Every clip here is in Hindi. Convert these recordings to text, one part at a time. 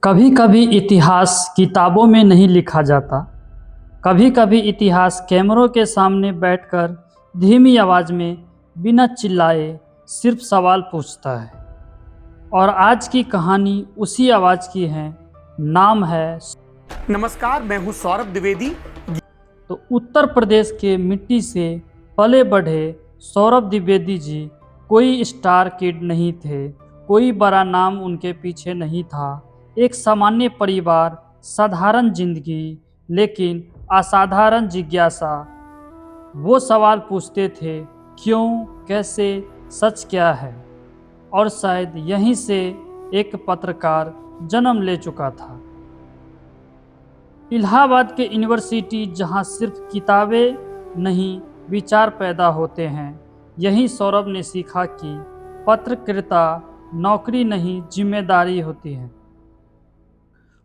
कभी कभी इतिहास किताबों में नहीं लिखा जाता। कभी कभी इतिहास कैमरों के सामने बैठकर धीमी आवाज़ में बिना चिल्लाए सिर्फ सवाल पूछता है। और आज की कहानी उसी आवाज़ की है। नाम है नमस्कार, मैं हूं सौरभ द्विवेदी। तो उत्तर प्रदेश के मिट्टी से पले बढ़े सौरभ द्विवेदी जी कोई स्टार किड नहीं थे। कोई बड़ा नाम उनके पीछे नहीं था। एक सामान्य परिवार, साधारण जिंदगी, लेकिन असाधारण जिज्ञासा। वो सवाल पूछते थे, क्यों, कैसे, सच क्या है। और शायद यहीं से एक पत्रकार जन्म ले चुका था। इलाहाबाद के यूनिवर्सिटी, जहां सिर्फ किताबें नहीं विचार पैदा होते हैं, यहीं सौरभ ने सीखा कि पत्रकारिता नौकरी नहीं जिम्मेदारी होती है।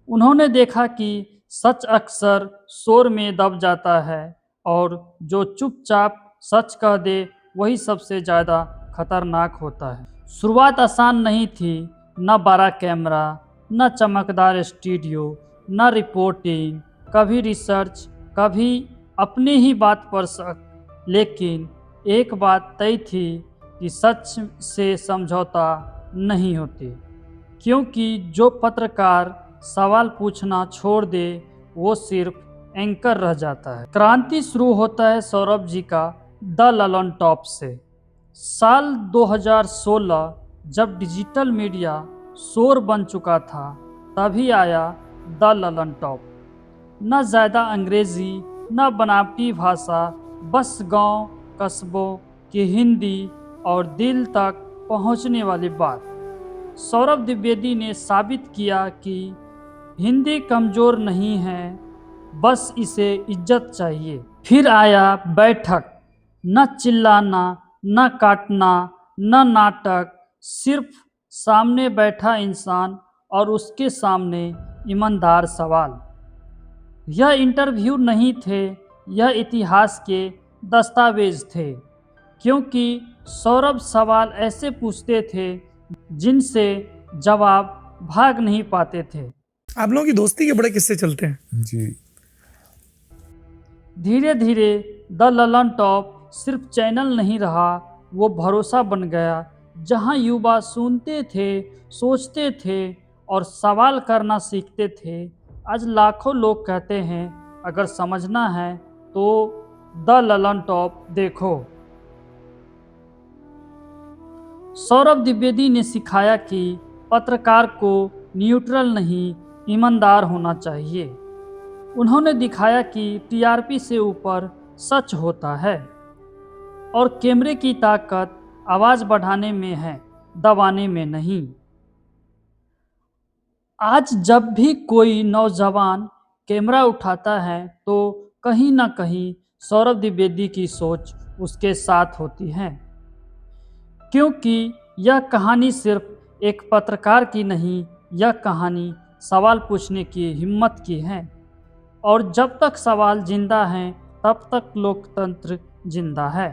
उन्होंने देखा कि सच अक्सर शोर में दब जाता है और जो चुपचाप सच कह दे वही सबसे ज़्यादा खतरनाक होता है। शुरुआत आसान नहीं थी। न बड़ा कैमरा, न चमकदार स्टूडियो, न रिपोर्टिंग, कभी रिसर्च, कभी अपनी ही बात पर शक। लेकिन एक बात तय थी कि सच से समझौता नहीं होती, क्योंकि जो पत्रकार सवाल पूछना छोड़ दे वो सिर्फ एंकर रह जाता है। क्रांति शुरू होता है सौरभ जी का द ललन टॉप से। साल 2016 जब डिजिटल मीडिया शोर बन चुका था, तभी आया द ललन टॉप। न ज़्यादा अंग्रेज़ी, न बनावटी भाषा, बस गांव कस्बों की हिंदी और दिल तक पहुंचने वाली बात। सौरभ द्विवेदी ने साबित किया कि हिंदी कमज़ोर नहीं है, बस इसे इज्जत चाहिए। फिर आया बैठक। न चिल्लाना, न काटना, न नाटक, सिर्फ सामने बैठा इंसान और उसके सामने ईमानदार सवाल। यह इंटरव्यू नहीं थे, यह इतिहास के दस्तावेज थे, क्योंकि सौरभ सवाल ऐसे पूछते थे जिनसे जवाब भाग नहीं पाते थे। आप लोगों की दोस्ती के बड़े किस्से चलते हैं जी। धीरे धीरे द ललन टॉप सिर्फ चैनल नहीं रहा, वो भरोसा बन गया। जहां युवा सुनते थे, सोचते थे और सवाल करना सीखते थे। आज लाखों लोग कहते हैं, अगर समझना है तो द ललन टॉप देखो। सौरभ द्विवेदी ने सिखाया कि पत्रकार को न्यूट्रल नहीं, ईमानदार होना चाहिए। उन्होंने दिखाया कि टीआरपी से ऊपर सच होता है और कैमरे की ताकत आवाज़ बढ़ाने में है, दबाने में नहीं। आज जब भी कोई नौजवान कैमरा उठाता है तो कहीं ना कहीं सौरभ द्विवेदी की सोच उसके साथ होती है, क्योंकि यह कहानी सिर्फ एक पत्रकार की नहीं, यह कहानी सवाल पूछने की हिम्मत की है। और जब तक सवाल जिंदा हैं तब तक लोकतंत्र जिंदा है।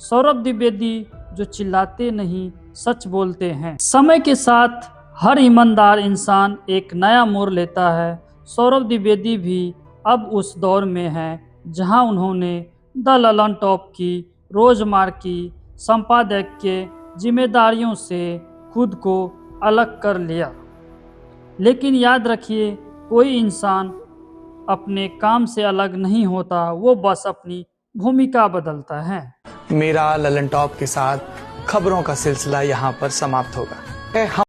सौरभ द्विवेदी जो चिल्लाते नहीं, सच बोलते हैं। समय के साथ हर ईमानदार इंसान एक नया मोड़ लेता है। सौरभ द्विवेदी भी अब उस दौर में हैं जहां उन्होंने द ललन टॉप की रोज़मर्रा की संपादकीय जिम्मेदारियों से खुद को अलग कर लिया। लेकिन याद रखिए, कोई इंसान अपने काम से अलग नहीं होता, वो बस अपनी भूमिका बदलता है। मेरा ललन टॉप के साथ खबरों का सिलसिला यहाँ पर समाप्त होगा।